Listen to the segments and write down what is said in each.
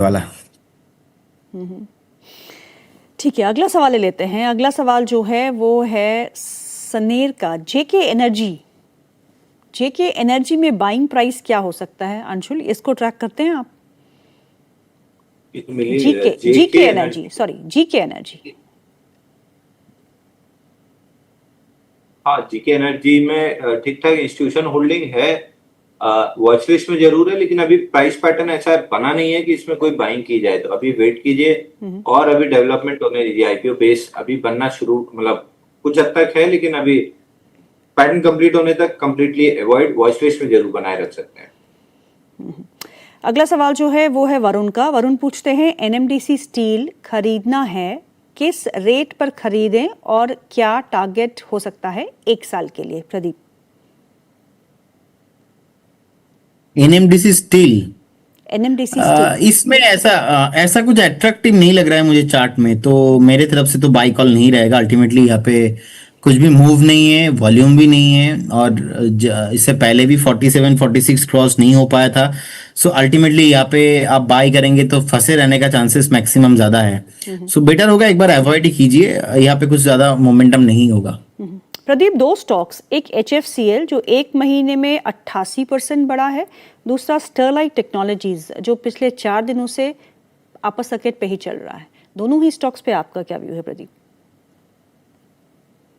वाला। ठीक है, अगला सवाल ले लेते हैं। अगला सवाल जो है वो है सनेर का। जेके एनर्जी में बाइंग प्राइस क्या हो सकता है? अंशुल, इसको ट्रैक करते हैं आप? GK energy, sorry, GK energy. हाँ, जीके एनर्जी में ठीक ठाक इंस्टीट्यूशन होल्डिंग है, वॉच लिस्ट में जरूर है, लेकिन अभी प्राइस पैटर्न ऐसा बना नहीं है कि इसमें कोई बाइंग की जाए। तो अभी वेट कीजिए और अभी डेवलपमेंट होने दीजिए। आईपीओ बेस अभी बनना शुरू, मतलब कुछ हद तक है, लेकिन अभी पैटर्न कंप्लीट होने तक कंप्लीटली अवॉइड, वॉच लिस्ट में जरूर बनाए रख सकते हैं। अगला सवाल जो है वो है वरुण का। वरुण पूछते हैं एनएमडीसी स्टील खरीदना है, किस रेट पर खरीदें और क्या टारगेट हो सकता है 1 साल के लिए? प्रदीप। एनएमडीसी स्टील इसमें स्टील ऐसा कुछ अट्रैक्टिव नहीं लग रहा है मुझे चार्ट में, तो मेरे तरफ से तो बाई कॉल नहीं रहेगा। अल्टीमेटली यहाँ पे कुछ भी मूव नहीं है, वॉल्यूम भी नहीं है, और इससे पहले भी 47 46 क्रॉस नहीं हो पाया था। सो अल्टीमेटली यहाँ पे आप बाई करेंगे तो फंसे रहने का चांसेस मैक्सिमम ज्यादा है। सो बेटर होगा एक बार अवॉइड ही कीजिए, यहाँ पे कुछ ज्यादा मोमेंटम नहीं होगा। प्रदीप, 2 स्टॉक्स, एक HFCL जो 1 महीने में 88% बढ़ा है, दूसरा स्टरलाइट टेक्नोलॉजीज जो पिछले 4 दिनों से अपर सर्किट पे ही चल रहा है। दोनों ही स्टॉक्स पे आपका क्या व्यू है प्रदीप?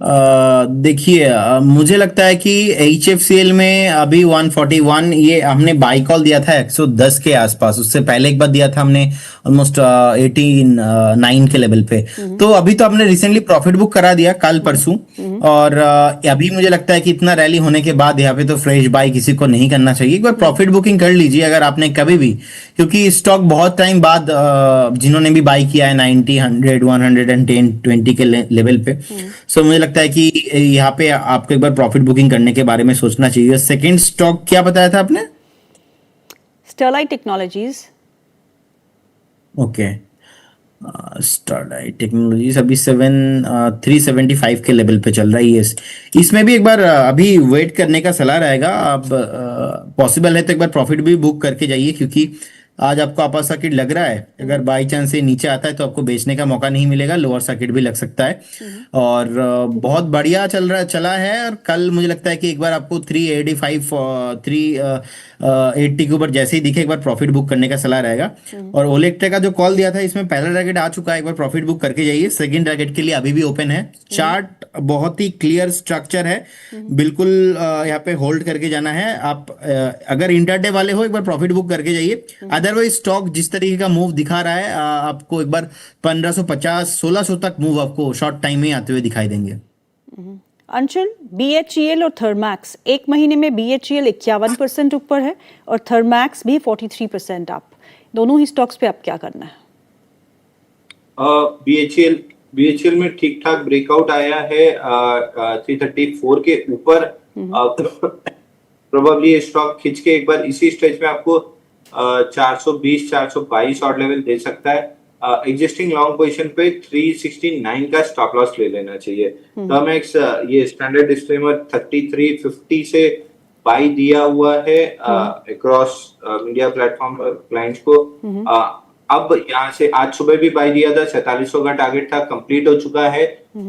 देखिए, मुझे लगता है कि HFCL में अभी 141, ये हमने बाई कॉल दिया था 110 के आसपास। उससे पहले एक बार दिया था हमने ऑलमोस्ट 89 के लेवल पे। तो अभी तो हमने रिसेंटली प्रॉफिट बुक करा दिया कल परसों, और अभी मुझे लगता है कि इतना रैली होने के बाद यहाँ पे तो फ्रेश बाई किसी को नहीं करना चाहिए। एक बार प्रॉफिट बुकिंग कर लीजिए अगर आपने कभी भी, क्योंकि स्टॉक बहुत टाइम बाद जिन्होंने भी बाई किया है 90 100 110 20 के लेवल पे। सो मुझे लगता है कि यहाँ पे आपको एक बार प्रॉफिट बुकिंग करने के बारे में सोचना चाहिए। सेकंड स्टॉक क्या बताया था आपने? Sterlite technologies. Okay, Sterlite technologies अभी 375 के लेवल पे चल रही है। इसमें भी एक बार अभी वेट करने का सलाह रहेगा। अब पॉसिबल है तो एक बार प्रॉफिट भी बुक करके जाइए, क्योंकि आज आपको अपर सर्किट लग रहा है। अगर बाई चांस से नीचे आता है तो आपको बेचने का मौका नहीं मिलेगा, लोअर सर्किट भी लग सकता है। और बहुत बढ़िया चला है। और कल मुझे लगता है कि एक बार आपको 385 380 के ऊपर जैसे ही दिखे एक बार प्रॉफिट बुक करने का सलाह रहेगा। और ओलेक्ट्रा का जो कॉल दिया था इसमें पहला टारगेट आ चुका है, एक बार प्रॉफिट बुक करके जाइए। सेकंड टारगेट के लिए अभी भी ओपन है। चार्ट बहुत ही क्लियर स्ट्रक्चर है, बिल्कुल यहाँ पे होल्ड करके जाना है। आप अगर इंटरडे वाले हो एक बार प्रॉफिट बुक करके जाइए। अदरवाइज स्टॉक जिस तरीके का मूव दिखा रहा है, आपको एक बार 1550 1600 तक मूव आपको शॉर्ट टाइम में आते हुए दिखाई देंगे। अंशुल, BHEL और थर्मैक्स, 1 महीने में BHEL 51% ऊपर है और थर्मैक्स भी 43% अप। दोनों ही स्टॉक्स पे आप क्या करना है? BHEL में ठीक ठाक ब्रेकआउट आया है 334 के ऊपर। प्रोबेबली स्टॉक खिंच के एक बार इसी स्टेज में आपको 420 422 ऑड लेवल दे सकता है। एग्जिस्टिंग लॉन्ग पोजीशन पे 369 का स्टॉप लॉस ले लेना चाहिए। टर्मैक्स ये स्टैंडर्ड डिस्क्लेमर 3350 से बाई दिया हुआ है अक्रॉस मीडिया प्लेटफॉर्म क्लाइंट्स को। अब यहाँ से आज सुबह भी बाई दिया था, 4700 का टारगेट था, कंप्लीट हो चुका है।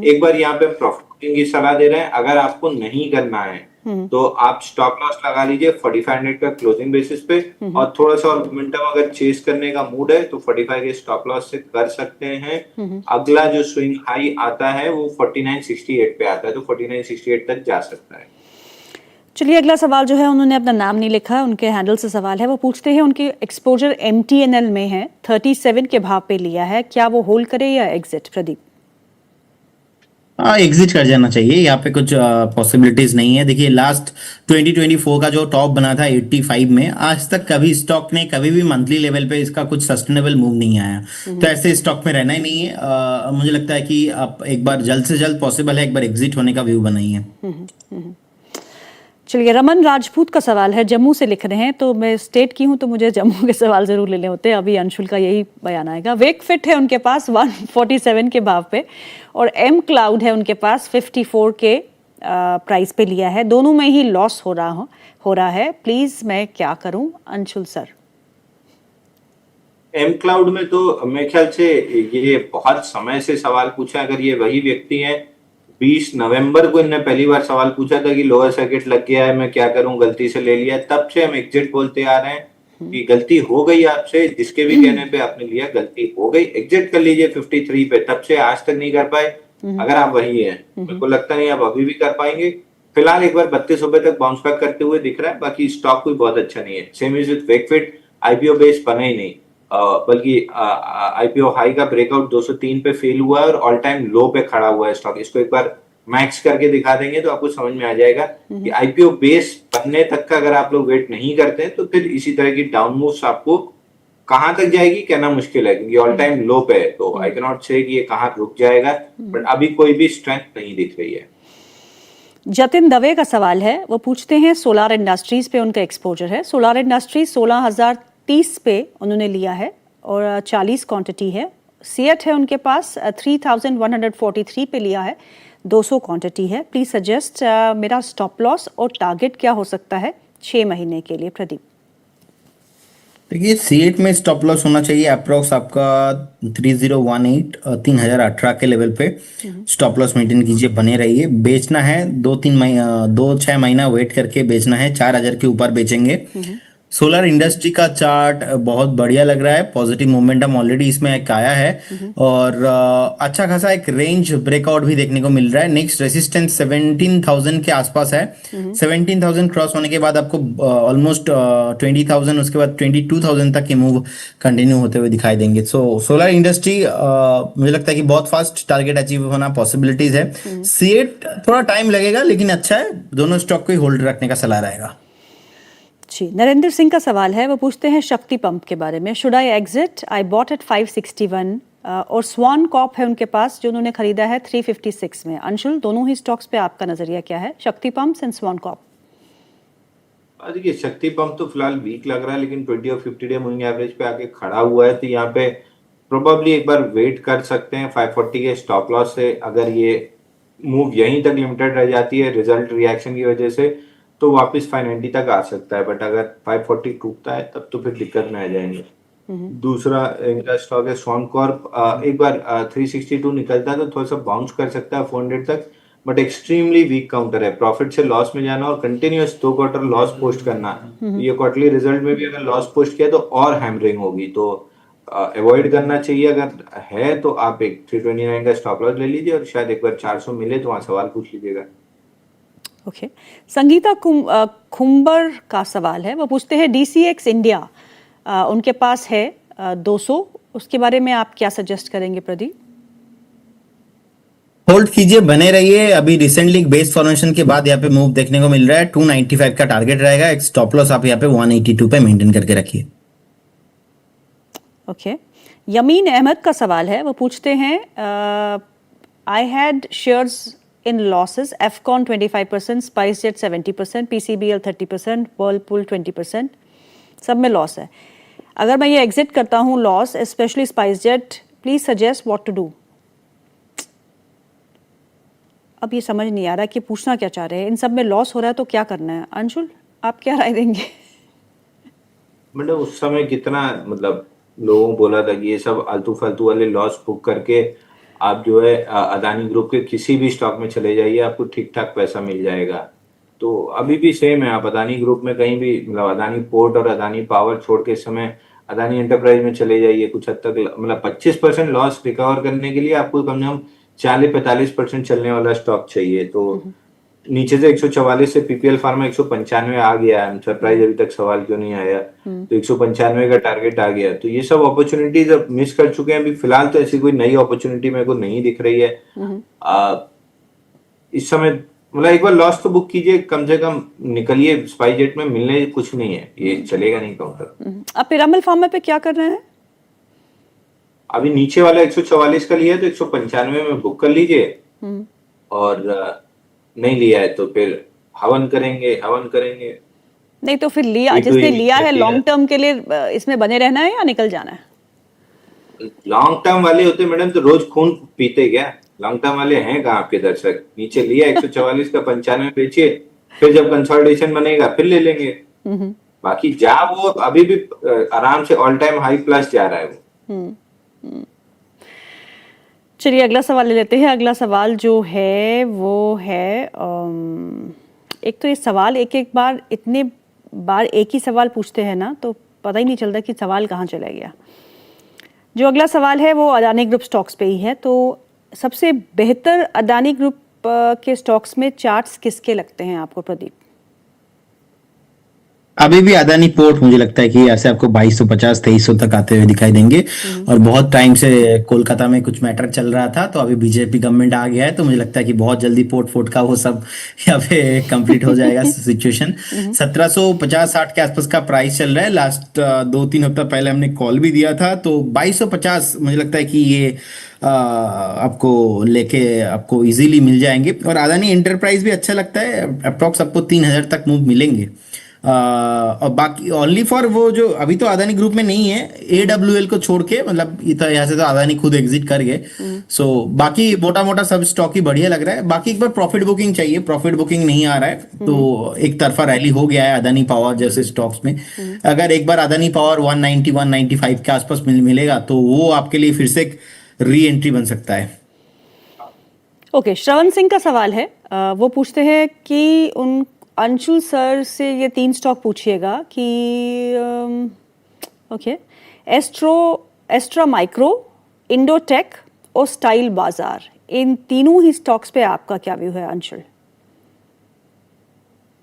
एक बार यहाँ पे प्रॉफिट बुकिंग की सलाह दे रहे हैं। अगर आपको नहीं करना है तो आप स्टॉप लॉस लगा लीजिए 4500 का क्लोजिंग बेसिस पे, और थोड़ा सा मोमेंटम अगर चेस करने का मूड है तो 45 के स्टॉप लॉस से कर सकते हैं। अगला जो स्विंग हाई आता है वो 4968 पे आता है, तो 4968 तक जा सकता है। चलिए, अगला सवाल जो है, उन्होंने अपना नाम नहीं लिखा, उनके हैंडल से सवाल है। वो पूछते हैं उनके एक्सपोजर MTNL में है, 37 के भाव पे लिया है, क्या वो होल्ड करे या एग्जिट? प्रदीप। एग्जिट कर जाना चाहिए, यहाँ पे कुछ पॉसिबिलिटीज नहीं है। देखिए, लास्ट 2024 का जो टॉप बना था 85 में, आज तक कभी स्टॉक ने कभी भी मंथली लेवल पे इसका कुछ सस्टेनेबल मूव नहीं आया। तो ऐसे स्टॉक में रहना ही नहीं है। मुझे लगता है कि आप एक बार जल्द से जल्द पॉसिबल है एक बार एग्जिट होने का व्यू बनाइए। चलिए, रमन राजपूत का सवाल है, जम्मू से लिख रहे हैं। तो मैं स्टेट की हूँ तो मुझे जम्मू के सवाल जरूर लेने होते हैं। अभी अंशुल का यही बयान आएगा। वेक फिट है उनके पास 147 के भाव पे, और M क्लाउड है उनके पास 54 के प्राइस पे लिया है। दोनों में ही लॉस हो रहा है। प्लीज मैं क्या करूं अंशुल सर? एम क्लाउड में तो मेरे ख्याल से ये बहुत समय से सवाल पूछा, अगर ये वही व्यक्ति हैं, 20 नवंबर को इन्होंने पहली बार सवाल पूछा था कि लोअर सर्किट लग गया है, मैं क्या करूं, गलती से ले लिया, तब से हम एग्जिट बोलते आ रहे हैं कि गलती हो गई आपसे, जिसके भी कहने पे आपने लिया गलती हो गई, एग्जिट कर लीजिए 53 पे, तब से आज तक नहीं कर पाए। अगर आप वही हैं, मेरे को लगता नहीं आप अभी भी कर पाएंगे। फिलहाल एक बार 32 रुपए तक बाउंस बैक करते हुए दिख रहा है, बाकी स्टॉक कोई बहुत अच्छा नहीं है। Same is with Wakefit, IPO base बना ही नहीं, बल्कि आईपीओ हाई का ब्रेकआउट 203 पे फेल हुआ है और ऑल टाइम लो पे खड़ा हुआ है स्टॉक। इसको एक बार मैक्स करके दिखा देंगे तो आपको समझ में आ जाएगा कि आईपीओ बेस बनने तक का अगर आप लोग वेट नहीं करते हैं तो फिर इसी तरह की डाउन मूव्स आपको कहां तक जाएगी कहना मुश्किल है, क्योंकि ऑल टाइम लो पे है, तो आई कैन नॉट से कि ये कहां रुक जाएगा, बट अभी कोई भी स्ट्रेंथ नहीं दिख रही है। जतिन दवे का सवाल है, वो पूछते हैं सोलार इंडस्ट्रीज पे उनका एक्सपोजर है। सोलार इंडस्ट्रीज 16,030 पे उन्होंने लिया है और 40 क्वांटिटी है। सीएट है उनके पास 3,143 पे लिया है, 200 क्वांटिटी है। प्लीज सजेस्ट मेरा स्टॉप लॉस और टारगेट क्या हो सकता है 6 महीने के लिए। प्रदीप, देखिए सीएट में स्टॉप लॉस होना चाहिए अप्रोक्स आपका 3018 3018 के लेवल पे स्टॉप लॉस मेंटेन कीजिए, बने रहिए। बेचना है 2-6 महीना वेट करके बेचना है, 4,000 के ऊपर बेचेंगे। सोलर इंडस्ट्री का चार्ट बहुत बढ़िया लग रहा है, पॉजिटिव मोमेंटम ऑलरेडी इसमें एक आया है और अच्छा खासा एक रेंज ब्रेकआउट भी देखने को मिल रहा है। नेक्स्ट रेजिस्टेंस 17,000 के आसपास है। 17,000 क्रॉस होने के बाद आपको ऑलमोस्ट 20,000, उसके बाद 22,000 तक के मूव कंटिन्यू होते हुए दिखाई देंगे। सो सोलर इंडस्ट्री मुझे लगता है कि बहुत फास्ट टारगेट अचीव होना पॉसिबिलिटीज है। सीएट थोड़ा टाइम लगेगा लेकिन अच्छा है, दोनों स्टॉक को ही होल्ड रखने का सलाह रहेगा। जी, नरेंद्र सिंह का सवाल है, वो पूछते हैं शक्ति पंप के बारे में। Should I exit, I bought at 561 और स्वान कॉप है उनके पास जो उन्होंने खरीदा है 356 में। अंशुल, दोनों ही स्टॉक्स पे आपका नजरिया क्या है, शक्ति पंप्स एंड स्वान कॉप? देखिए शक्ति पंप तो फिलहाल वीक लग रहा है, लेकिन 20 और 50 डे मूविंग एवरेज पे आके खड़ा हुआ है, तो यहाँ पे प्रोबेबली एक बार वेट कर सकते हैं 540 के स्टॉप लॉस से। अगर ये मूव यहीं तक लिमिटेड रह जाती है रिजल्ट रिएक्शन की वजह से, तो वापस 590 तक आ सकता है, बट अगर 540 टूटता है तब तो फिर दिक्कत में आ जाएंगे। दूसरा इनका स्टॉक है स्वान कॉर्प, एक बार 362 निकलता है तो थोड़ा सा बाउंस कर सकता है 400 तक, बट एक्सट्रीमली वीक काउंटर है। प्रॉफिट से लॉस में जाना और कंटिन्यूअस 2 क्वार्टर लॉस पोस्ट करना, ये क्वार्टरली रिजल्ट में भी अगर लॉस पोस्ट किया तो और हैमरिंग होगी, तो अवॉइड करना चाहिए। अगर है तो आप एक 329 का स्टॉप लॉस ले लीजिए और शायद एक बार 400 मिले तो वहां सवाल पूछ लीजिएगा। ओके, संगीता खुम्बर का सवाल है, वो पूछते हैं डीसीएक्स इंडिया उनके पास है 200, उसके बारे में आप क्या सजेस्ट करेंगे प्रदीप? होल्ड कीजिए, बने रहिए। अभी रिसेंटली बेस फॉर्मेशन के बाद यहाँ पे मूव देखने को मिल रहा है। 295 का टारगेट रहेगा, एक स्टॉप लॉस आप यहाँ पे 182 पे मेंटेन करके रखिए। ओके, यमीन अहमद का सवाल है, वो पूछते हैं I had shares in losses, Afcon 25%, SpiceJet 70%, PCBL 30%, Whirlpool 20%, सब में लॉस है। अगर मैं ये एग्जिट करता हूँ loss, specially SpiceJet, please suggest what to do. अब ये समझ नहीं आ रहा कि पूछना क्या चाह रहे हैं, इन सब में लॉस हो रहा है तो क्या करना है। अंशुल, आप क्या राय देंगे? मतलब उस समय कितना, मतलब लोगों को बोला था कि ये सब आलतू फालतू वाले लॉस बुक करके आप जो है अदानी ग्रुप के किसी भी स्टॉक में चले जाइए, आपको ठीक ठाक पैसा मिल जाएगा। तो अभी भी सेम है, आप अदानी ग्रुप में कहीं भी, मतलब अदानी पोर्ट और अदानी पावर छोड़ के इस समय अदानी एंटरप्राइज में चले जाइए, कुछ हद तक मतलब 25% लॉस रिकवर करने के लिए आपको कम से कम 40-45% चलने वाला स्टॉक चाहिए। तो नीचे से 144 से पीपीएल फार्मा 195 आ गया है, सरप्राइज अभी तक सवाल क्यों नहीं आया, तो 195 का टारगेट आ गया। तो ये सब अपॉर्चुनिटीज अब मिस कर चुके हैं। अभी फिलहाल तो ऐसी कोई नई अपॉर्चुनिटी मेरे को नहीं दिख रही है इस समय। मतलब एक बार लॉस तो बुक कीजिए, कम से कम निकलिए। स्पाइसजेट में मिलने कुछ नहीं है, ये चलेगा नहीं काउंटर। अब पिरामल फार्मा पे क्या कर रहे हैं? अभी नीचे वाला 144 का लिया तो 195 में बुक कर लीजिए, और नहीं लिया है तो फिर हवन करेंगे। नहीं तो फिर लिया, जिसने लिया है लॉन्ग टर्म के लिए इसमें बने रहना है या निकल जाना है? लॉन्ग टर्म वाले होते मैडम तो रोज खून पीते क्या? लॉन्ग टर्म वाले हैं कहाँ आपके दर्शक? नीचे लिया 144 का 95 बेचिए, फिर जब कंसोलिडेशन बनेगा फिर ले लेंगे। बाकी जा वो अभी भी आराम से ऑल टाइम हाई प्लस जा रहा है वो। चलिए अगला सवाल ले लेते हैं। अगला सवाल जो है वो है एक तो ये सवाल एक एक बार इतने बार एक ही सवाल पूछते हैं ना, तो पता ही नहीं चलता कि सवाल कहाँ चला गया। जो अगला सवाल है वो अदानी ग्रुप स्टॉक्स पे ही है। तो सबसे बेहतर अदानी ग्रुप के स्टॉक्स में चार्ट्स किसके लगते हैं आपको प्रदीप? अभी भी अदानी पोर्ट मुझे लगता है कि ऐसे आपको 2250 2300 तक आते हुए दिखाई देंगे। और बहुत टाइम से कोलकाता में कुछ मैटर चल रहा था, तो अभी बीजेपी गवर्नमेंट आ गया है, तो मुझे लगता है कि बहुत जल्दी पोर्ट फोर्ट का वो सब यहाँ पे कंप्लीट हो जाएगा सिचुएशन। 1750-60 के आसपास का प्राइस चल रहा है। लास्ट 2-3 हफ्ता पहले हमने कॉल भी दिया था, तो 2250 मुझे लगता है कि ये आपको लेके आपको इजीली मिल जाएंगे। और अदानी एंटरप्राइज भी अच्छा लगता है, अप्रोक्स आपको 3000 तक मूव मिलेंगे। और बाकी ओनली फॉर वो जो अभी तो अदानी ग्रुप में नहीं है, AWL को छोड़ के, मतलब यहाँ से तो अदानी खुद एग्जिट कर गए। सो बाकी मोटा मोटा सब स्टॉक ही बढ़िया लग रहा है। बाकी एक बार प्रॉफिट बुकिंग चाहिए, प्रॉफिट बुकिंग नहीं आ रहा है, तो एक तरफा रैली हो गया है अदानी पावर जैसे स्टॉक्स में। अगर एक बार अदानी पावर 190 195 के आसपास मिलेगा, तो वो आपके लिए फिर से एक री एंट्री बन सकता है। ओके, श्रवण सिंह का सवाल है। वो पूछते हैं कि उन अंशुल सर से ये 3 स्टॉक पूछिएगा कि ओके, एस्ट्रा माइक्रो, इंडोटेक और स्टाइल बाजार, इन तीनों ही स्टॉक्स पे आपका क्या व्यू है अंशुल?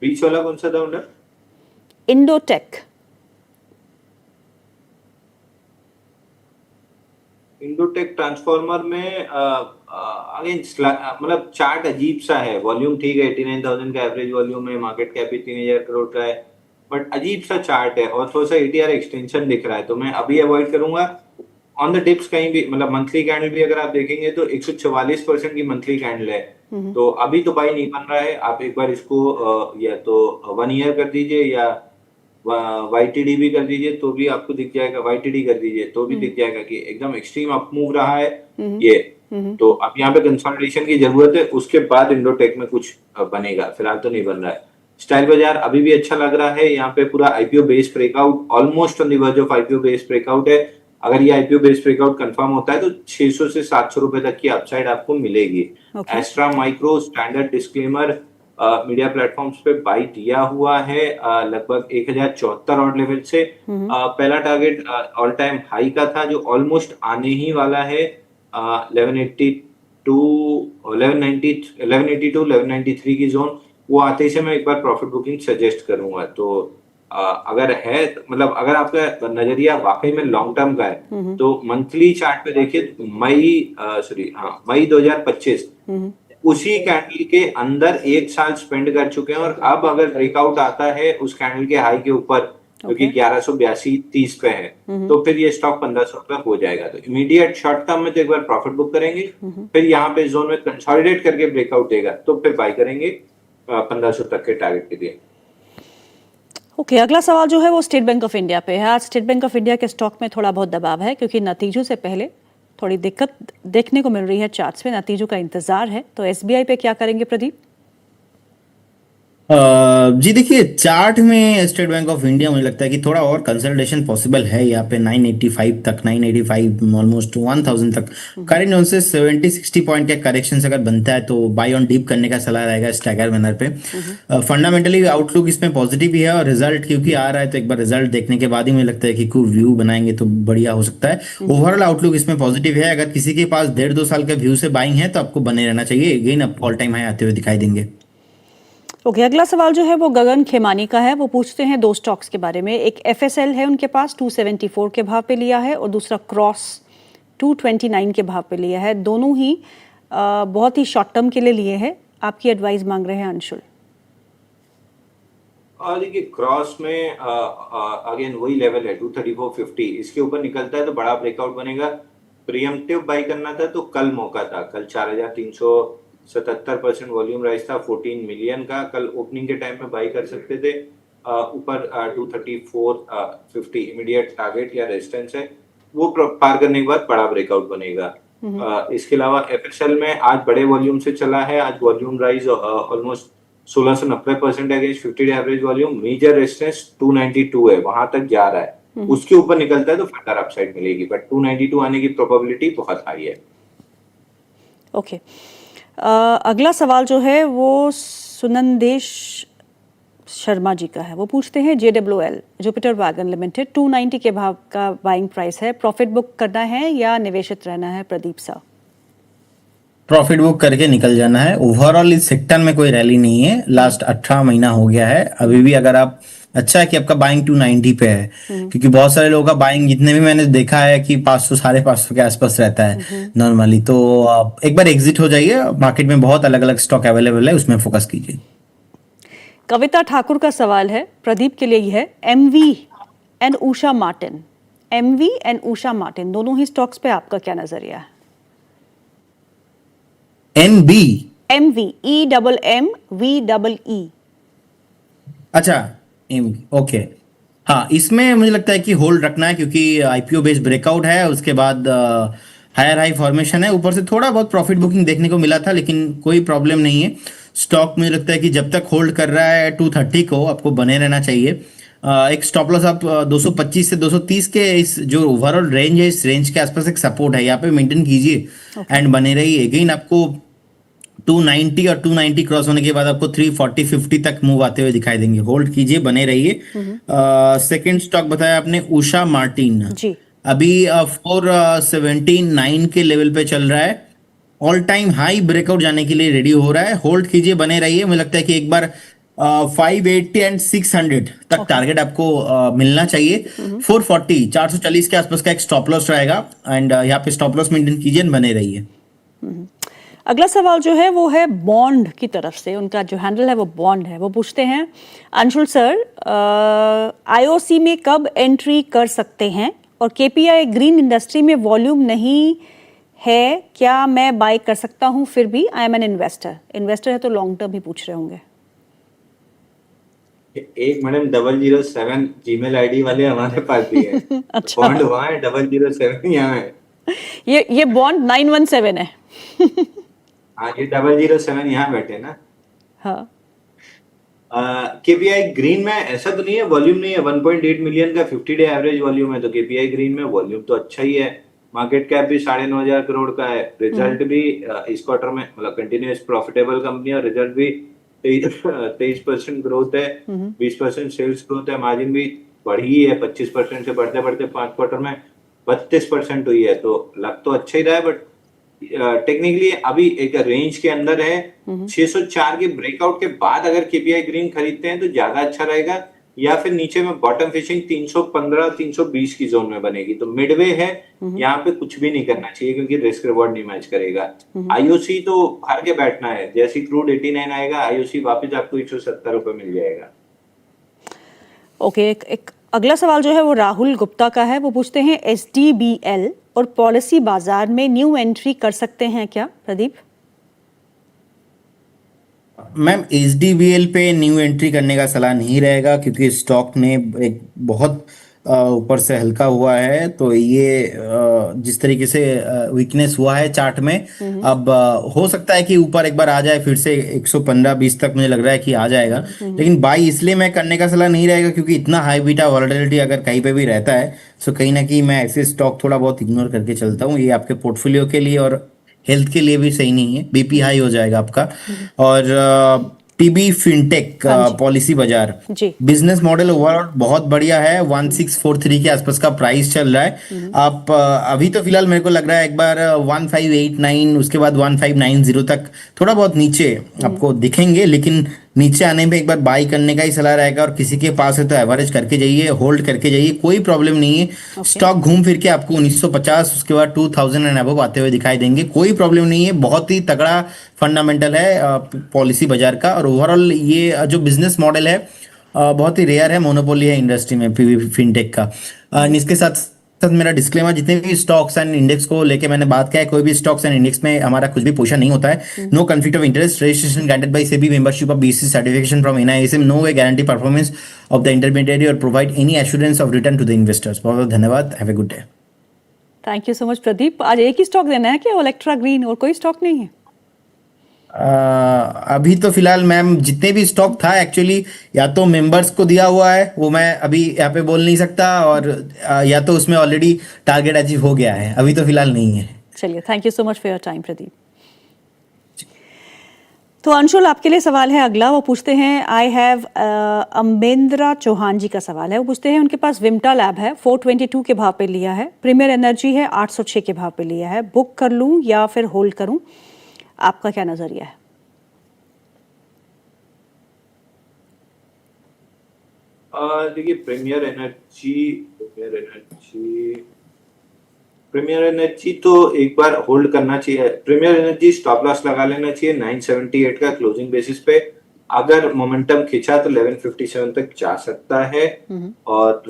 बीच वाला कौन सा था उनका? इंडोटेक। इंडोटेक ट्रांसफॉर्मर में अगेन मतलब चार्ट अजीब सा है। वॉल्यूम ठीक है, 89,000 का एवरेज वॉल्यूम है, मार्केट कैप भी 3000 करोड़ का है, बट अजीब सा चार्ट है और थोड़ा सा ATR एक्सटेंशन दिख रहा है, तो मैं अभी अवॉइड करूंगा। ऑन द डिप्स कहीं भी, मतलब मंथली कैंडल भी अगर आप देखेंगे तो 144% की मंथली कैंडल है, तो अभी तो बाई नहीं बन रहा है। आप एक बार इसको या तो 1 ईयर कर दीजिए या YTD भी कर दीजिए तो भी आपको दिख जाएगा, YTD कर दीजिए तो भी दिख जाएगा कि एकदम एक्सट्रीम अप मूव रहा है ये। तो अब यहाँ पे कंसोलिडेशन की जरूरत है, उसके बाद इंडोटेक में कुछ बनेगा, फिलहाल तो नहीं बन रहा है। स्टाइल बाजार अभी भी अच्छा लग रहा है, यहाँ पे पूरा IPO based breakout, almost on the verge of IPO based breakout है। अगर ये IPO बेस्ड ब्रेकआउट कंफर्म होता है तो 600 से 700 रुपए तक की अपसाइड आपको मिलेगी। Astra Micro standard disclaimer media platforms पे बाई दिया हुआ है लगभग 1074 ऑड लेवल से। पहला टारगेट ऑल टाइम हाई का था जो ऑलमोस्ट आने ही वाला है 1193 की जोन, वो आते से मैं एक बार प्रॉफिट बुकिंग सजेस्ट करूंगा। तो अगर है मतलब अगर आपका नजरिया वाकई में लॉन्ग टर्म का है तो मंथली चार्ट पे देखिए मई 2025 उसी कैंडल के अंदर 1 साल स्पेंड कर चुके हैं, और अब अगर ब्रेकआउट आता है उस कैंडल के हाई के ऊपर क्योंकि 1182.30 पे है, तो फिर ये स्टॉक 1500 रुपए हो जाएगा। तो इमीडिएट शॉर्ट टर्म में तो एक बार प्रॉफिट बुक करेंगे, फिर यहाँ पे जोन में कंसोलिडेट करके ब्रेकआउट देगा तो फिर बाय करेंगे 1500 तक के टारगेट के लिए। ओके, अगला सवाल जो है वो स्टेट बैंक ऑफ इंडिया पे है। आज स्टेट बैंक ऑफ इंडिया के स्टॉक में थोड़ा बहुत दबाव है क्योंकि नतीजों से पहले थोड़ी दिक्कत देखने को मिल रही है चार्ट्स में, नतीजों का इंतजार है। तो SBI पे क्या करेंगे प्रदीप? जी देखिए, चार्ट में स्टेट बैंक ऑफ इंडिया मुझे लगता है कि थोड़ा और कंसोलिडेशन पॉसिबल है। यहाँ पे 985 तक, 985 ऑलमोस्ट 1000 तक करेंट जोन से 70-60 पॉइंट के करेक्शन अगर बनता है तो बाय ऑन डीप करने का सलाह रहेगा स्टैगर मैनर पे। फंडामेंटली आउटलुक इसमें पॉजिटिव ही है, और रिजल्ट क्योंकि आ रहा है तो एक बार रिजल्ट देखने के बाद ही मुझे लगता है कि कोई व्यू बनाएंगे तो बढ़िया हो सकता है। ओवरऑल आउटलुक इसमें पॉजिटिव है। अगर किसी के पास 1.5-2 साल का व्यू से बाइंग है तो आपको बने रहना चाहिए। अगेन आप ऑल टाइम हाई आते हुए दिखाई देंगे। ओके, अगला सवाल जो है वो गगन खेमानी का है। वो पूछते हैं 2 स्टॉक्स के बारे में। एक FSL है उनके पास, 274 के भाव पे लिया है, और दूसरा क्रॉस 229 के भाव पे लिया है। दोनों ही बहुत ही शॉर्ट टर्म के लिए लिए हैं। आपकी एडवाइस मांग रहे हैं अंशुल। देखिए, क्रॉस में अगेन वही लेवल है 234.50, इसके ऊपर निकलता है तो बड़ा ब्रेकआउट बनेगा। प्रीएम्प्टिव बाई करना था तो कल मौका था, कल 4377% वॉल्यूम राइज था 14 मिलियन का, कल ओपनिंग के टाइम में बाई कर सकते थे। ऊपर 234.50 इमीडिएट टारगेट या रेजिस्टेंस है, वो पार करने के बाद बड़ा ब्रेकआउट बनेगा। इसके अलावा FSL में आज बड़े वॉल्यूम से चला है, आज volume rise almost 1690% against 50 day average volume, major resistance 292 है, वहां तक जा रहा है, उसके ऊपर निकलता है तो फर्दर अपसाइड मिलेगी, बट 292 आने की प्रोबेबिलिटी बहुत हाई है। ओके, अगला सवाल जो है वो सुनंदेश शर्मा जी का है। वो पूछते हैं JWL जुपिटर वैगन लिमिटेड 290 के भाव का बाइंग प्राइस है, प्रॉफिट बुक करना है या निवेशित रहना है? प्रदीप सा। प्रॉफिट बुक करके निकल जाना है। ओवरऑल इस सेक्टर में कोई रैली नहीं है, लास्ट 18 महीना हो गया है। अभी भी अगर आप, अच्छा है कि आपका बाइंग 290 पे है, क्योंकि बहुत सारे लोगों का बाइंग जितने भी मैंने देखा है कि 500 550 के आसपास रहता है नॉर्मली। तो आप एक बार एग्जिट हो जाइए, मार्केट में बहुत अलग अलग स्टॉक अवेलेबल है, उसमें फोकस कीजिए। कविता ठाकुर का सवाल है, प्रदीप के लिए ही है। MV and Usha Martin, MV and Usha Martin दोनों ही स्टॉक्स पे आपका क्या नजरिया है? NB, MV EMMVEE। अच्छा MB, ओके। हाँ, इसमें मुझे लगता है कि होल्ड रखना है, क्योंकि IPO बेस्ड ब्रेकआउट है, उसके बाद हायर हाई फॉर्मेशन है, ऊपर से थोड़ा बहुत प्रॉफिट बुकिंग देखने को मिला था, लेकिन कोई प्रॉब्लम नहीं है। स्टॉक मुझे लगता है कि जब तक होल्ड कर रहा है 230 को, आपको बने रहना चाहिए। एक स्टॉप लॉस आप 225 से 230 के, इस जो ओवरऑल रेंज है, इस रेंज के आसपास एक सपोर्ट है, यहाँ पे मेंटेन कीजिए एंड बने रहिए। अगेन आपको 290 और 290 क्रॉस होने के बाद आपको 340 50 तक मूव आते हुए दिखाई देंगे। होल्ड कीजिए, बने रहिए। सेकंड स्टॉक बताया आपने उषा मार्टिन जी, अभी 479 के लेवल पे चल रहा है, ऑल टाइम हाई ब्रेकआउट जाने के लिए रेडी हो रहा है। होल्ड कीजिए, बने रहिए। मुझे लगता है कि एक बार 580 एंड 600 तक टारगेट आपको मिलना चाहिए। 440 440 के आसपास का एक स्टॉप लॉस रहेगा, एंड यहाँ पे स्टॉप लॉस मेंटेन कीजिए, बने रहिए। अगला सवाल जो है वो है बॉन्ड की तरफ से, उनका जो हैंडल है वो बॉन्ड है। वो पूछते हैं, अंशुल सर IOC में कब एंट्री कर सकते हैं, और KPI ग्रीन इंडस्ट्री में वॉल्यूम नहीं है, क्या मैं बाय कर सकता हूं? फिर भी आई एम एन इन्वेस्टर है तो लॉन्ग टर्म ही पूछ रहे होंगे। एक मैडम 007 जीमेल आईडी वाले हमारे पास भी है। अच्छा। बॉन्ड वहाँ है, 007 यहाँ है। ये बॉन्ड 917 है। हाँ, ये 007 यहाँ बैठे ना। हाँ, KPI ग्रीन में ऐसा तो नहीं है, वॉल्यूम नहीं है। 1.8 मिलियन का 50 डे एवरेज वॉल्यूम है, तो KPI ग्रीन में वॉल्यूम तो अच्छा ही है। मार्केट कैप भी 9,500 करोड़ का है। रिजल्ट भी इस क्वार्टर में मतलब कंटिन्यूअस प्रॉफिटेबल कंपनी, और रिजल्ट भी 23% ग्रोथ है, 20% सेल्स ग्रोथ है, मार्जिन भी बढ़ी है 25% से बढ़ते बढ़ते 5 क्वार्टर में 32% हुई है। तो लग तो अच्छा ही रहा है, बट टेक्निकली अभी एक रेंज के अंदर है। 604 के ब्रेकआउट के बाद अगर KPI ग्रीन खरीदते हैं तो ज्यादा अच्छा रहेगा, या फिर नीचे में बॉटम फिशिंग 315 320 की जोन में बनेगी, तो मिडवे है, यहाँ पे कुछ भी नहीं करना चाहिए, क्योंकि रिस्क रिवॉर्ड नहीं मैच करेगा। IOC तो भर के बैठना है, जैसे क्रूड 89 आएगा IOC वापस आपको 170 रुपए मिल जाएगा। ओके, एक अगला सवाल जो है वो राहुल गुप्ता का है। वो पूछते हैं, SDBL और पॉलिसी बाजार में न्यू एंट्री कर सकते हैं क्या? प्रदीप। मैम, SDBL पे न्यू एंट्री करने का सलाह नहीं रहेगा, क्योंकि स्टॉक ने एक बहुत ऊपर से हल्का हुआ है। तो ये जिस तरीके से वीकनेस हुआ है चार्ट में, अब हो सकता है कि ऊपर एक बार आ जाए, फिर से 115-20 तक मुझे लग रहा है कि आ जाएगा। लेकिन बाई इसलिए मैं करने का सलाह नहीं रहेगा, क्योंकि इतना हाई बीटा वॉलेटिलिटी अगर कहीं पे भी रहता है, सो कहीं ना कहीं मैं ऐसे स्टॉक थोड़ा बहुत इग्नोर करके चलता हूँ। ये आपके पोर्टफोलियो के लिए और हेल्थ के लिए भी सही नहीं है, BP हाई हो जाएगा आपका। और TB फिनटेक पॉलिसी बाजार, जी, बिजनेस मॉडल ओवरऑल बहुत बढ़िया है। 1643 के आसपास का प्राइस चल रहा है। आप अभी तो फिलहाल मेरे को लग रहा है एक बार 1589, उसके बाद 1590 तक थोड़ा बहुत नीचे आपको दिखेंगे, लेकिन नीचे आने पे एक बार बाई करने का ही सलाह रहेगा। और किसी के पास है तो एवरेज करके जाइए, होल्ड करके जाइए, कोई प्रॉब्लम नहीं है। स्टॉक घूम फिर के आपको 1950, उसके बाद 2000 एंड अबव आते हुए दिखाई देंगे, कोई प्रॉब्लम नहीं है। बहुत ही तगड़ा फंडामेंटल है पॉलिसी बाजार का। और ओवरऑल ये जो बिजनेस मॉडल है बहुत ही रेयर है, मोनोपोली है इंडस्ट्री में PB फिनटेक का। इसके साथ साथ मेरा डिस्क्लेमर, जितने भी स्टॉक्स एंड इंडेक्स को लेके मैंने बात किया है, कोई भी स्टॉक्स एंड इंडेक्स में हमारा कुछ भी पोजीशन नहीं होता है। No conflict of interest, registration granted by SEBI, membership of BC, certification from NISM, no way guarantee performance of the intermediary और provide any assurance of return to the investors. बहुत बहुत धन्यवाद, have a good day. Thank you so much Pradeep. आज एक ही stock देना है क्या, Electra green, और कोई स्टॉक नहीं है? अभी तो फिलहाल मैम जितने भी स्टॉक था एक्चुअली या तो मेंबर्स को दिया हुआ है, वो मैं अभी यहाँ पे बोल नहीं सकता, और या तो उसमें ऑलरेडी टारगेट अचीव हो गया है, अभी तो फिलहाल नहीं है। चलिए, thank you so much for your time Pradeep. तो अंशुल, आपके लिए सवाल है अगला। वो पूछते हैं, आई हैव अमेंद्रा चौहान जी का सवाल है। वो पूछते हैं, उनके पास विम्टा लैब है, 422 के भाव पे लिया है। प्रीमियर एनर्जी है, 806 के भाव पे लिया है। बुक कर लूं या फिर होल्ड करूं? आपका क्या नजरिया है? देखिए, प्रीमियर एनर्जी तो एक बार होल्ड करना चाहिए। प्रीमियर एनर्जी स्टॉप लॉस लगा लेना चाहिए 978 का क्लोजिंग बेसिस पे। अगर मोमेंटम खिंचा तो 1157 तक जा सकता है। और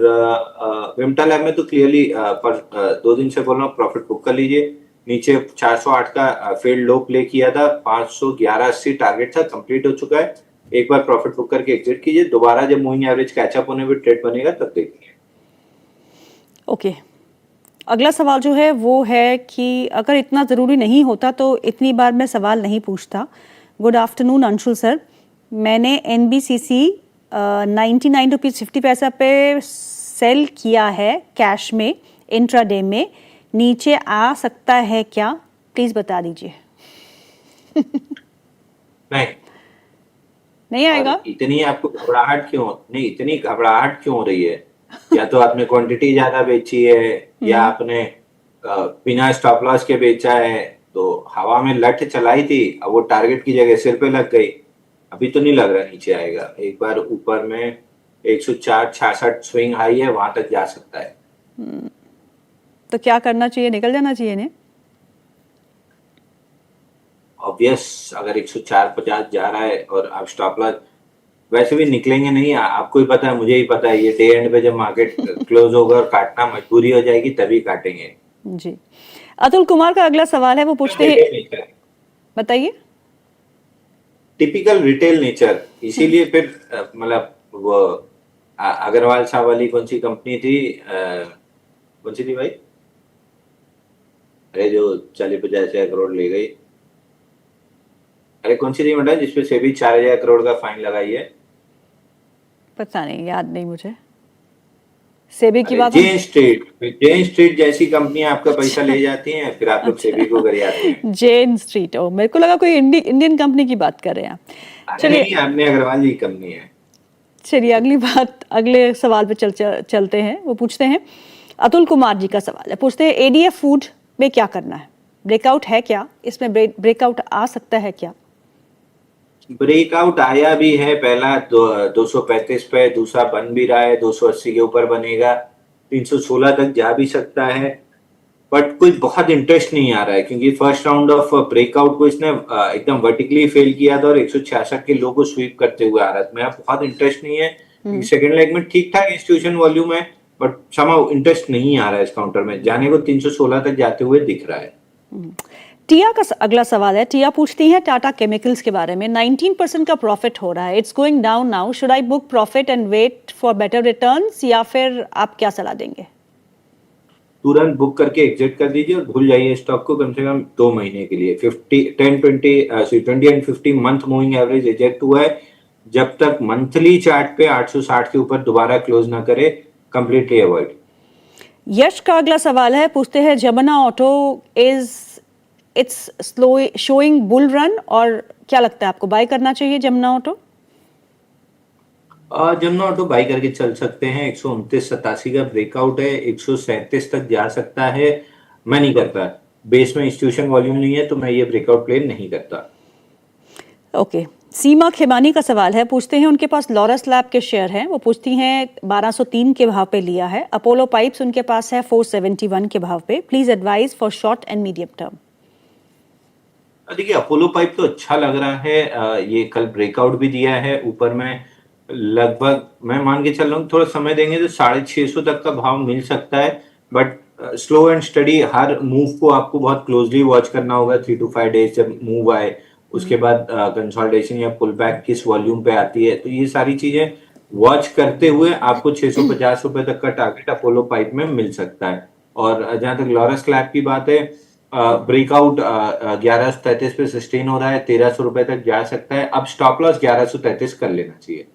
विम्टा लैब में तो क्लियरली पर 2 दिन से बोल रहा हूँ, प्रॉफिट बुक कर लीजिए। नीचे 408 का फेल्ड लो प्ले किया था, 511.80 टारगेट था, कंप्लीट हो चुका है। एक बार प्रॉफिट बुक करके एग्जिट कीजिए। दोबारा जब मूविंग एवरेज कैचअप होने पे ट्रेड बनेगा तब देखिए। ओके, अगला सवाल जो है वो है कि अगर इतना ज़रूरी नहीं होता तो इतनी बार मैं सवाल नहीं पूछता। गुड आफ्टरनून अंशुल सर, मैंने NBCC 99 रुपीज़ 50 पैसा पे सेल किया है कैश में इंट्राडे में, नीचे आ सकता है क्या? प्लीज़ बता दीजिए। नहीं, नहीं आएगा? और इतनी आपको घबराहट क्यों, नहीं इतनी घबराहट क्यों हो रही है? या तो आपने क्वांटिटी ज्यादा बेची है, या आपने बिना स्टॉप लॉस के बेचा है। तो हवा में लठ चलाई थी, अब वो टारगेट की जगह सिर पे लग गई। अभी तो नहीं लग रहा नीचे आएगा। एक बार ऊपर में 104.66 स्विंग हाई है, वहां तक जा सकता है। तो क्या करना चाहिए? निकल जाना चाहिए ने? ऑब्वियस, अगर 104.50 जा रहा है और आप स्टॉप लॉस, वैसे भी निकलेंगे नहीं। आपको ही पता है, मुझे ही पता है, ये डे एंड पे जब मार्केट क्लोज होगा और काटना मजबूरी हो जाएगी तभी काटेंगे। जी। अतुल कुमार का अगला सवाल है। वो पूछते हैं, बताइए। टिपिकल रिटेल नेचर, इसीलिए फिर मतलब वो अग्रवाल साहब वाली कौन सी कंपनी थी, कौन सी थी भाई, अरे जो 40-50 करोड़ ले गई, अरे कौन सी थी बेटा जिसपे सेबी 4,000 करोड़ का फाइन लगाई है? पता नहीं, याद नहीं मुझे। सेबी की बात जेन स्ट्रीट जैसी कंपनियां आपका पैसा ले जाती हैं, फिर आप लोग सेबी को गरियाते हैं। जेन स्ट्रीट, ओ मेरे को लगा कोई इंडियन कंपनी की बात कर रहे हैं आप। चलिए, नहीं, आपने अग्रवाल जी कंपनी है। चलिए, अगले सवाल पे चलते हैं। वो पूछते हैं, अतुल कुमार जी का सवाल है। पूछते हैं, ADF फूड में क्या करना है? ब्रेकआउट है क्या? इसमें ब्रेकआउट आ सकता है क्या? ब्रेकआउट आया भी है, पहला 235 पे, दूसरा बन भी रहा है, 280 के ऊपर बनेगा, 316 तक जा भी सकता है। बट कुछ बहुत इंटरेस्ट नहीं आ रहा है, क्योंकि फर्स्ट राउंड ऑफ ब्रेकआउट को इसने एकदम वर्टिकली फेल किया था और 166 के लो को स्वीप करते हुए आ रहा है। मेरा बहुत इंटरेस्ट नहीं है। सेकेंड लेग में ठीक ठाक इंस्टीट्यूशन वॉल्यूम है, बट समहाउ इंटरेस्ट नहीं आ रहा है इस काउंटर में। जाने को 316 तक जाते हुए दिख रहा है। टिया का अगला सवाल है। टिया पूछती है टाटा केमिकल्स के बारे में। 19% का प्रॉफिट हो रहा है, it's going down now, should I book profit and wait for better returns, या फिर आप क्या सलाह देंगे? तुरंत बुक करके एग्जिट कर दीजिए और भूल जाइए स्टॉक को कम से कम 2 महीने के लिए। 20 and 50 month moving average reject हुआ है। जब तक मंथली चार्ट पे 860 के ऊपर दोबारा क्लोज ना करे, कंप्लीटली अवॉइड। यश का अगला सवाल है। पूछते हैं, Jamuna auto it's slow showing bull run, और क्या लगता है आपको, बाय करना चाहिए Jamuna auto? Jamuna auto by करके चल सकते हैं। 129.87 का ब्रेकआउट है, 137 तक जा सकता है। मैं नहीं करता, बेस में इंस्टीट्यूशन वॉल्यूम नहीं है, तो मैं ये ब्रेकआउट प्ले नहीं करता। ओके। सीमा खेमानी का सवाल है। पूछते हैं, उनके पास लॉरस लैब के शेयर हैं। वो पूछती हैं, 1203 के भाव पे लिया है। अपोलो पाइप्स उनके पास है 471 के भाव पे। Please advice for short and medium term. देखिए, अपोलो पाइप तो अच्छा लग रहा है। ये कल ब्रेकआउट भी दिया है ऊपर में। लगभग मैं मान के चल रहा हूँ, थोड़ा समय देंगे तो 650 तक का भाव मिल सकता है। But slow and study, her move को आपको बहुत क्लोजली वॉच करना होगा। 3 to 5 डेज जब मूव आए, उसके बाद कंसोलिडेशन या पुल बैक किस वॉल्यूम पे आती है, तो ये सारी चीजें वॉच करते हुए आपको 650 रुपए तक का टारगेट अपोलो पाइप में मिल सकता है। और जहां तक लॉरस लैब की बात है, ब्रेकआउट 1133 पे सस्टेन हो रहा है, 1300 रुपए तक जा सकता है। अब स्टॉप लॉस 1133 कर लेना चाहिए।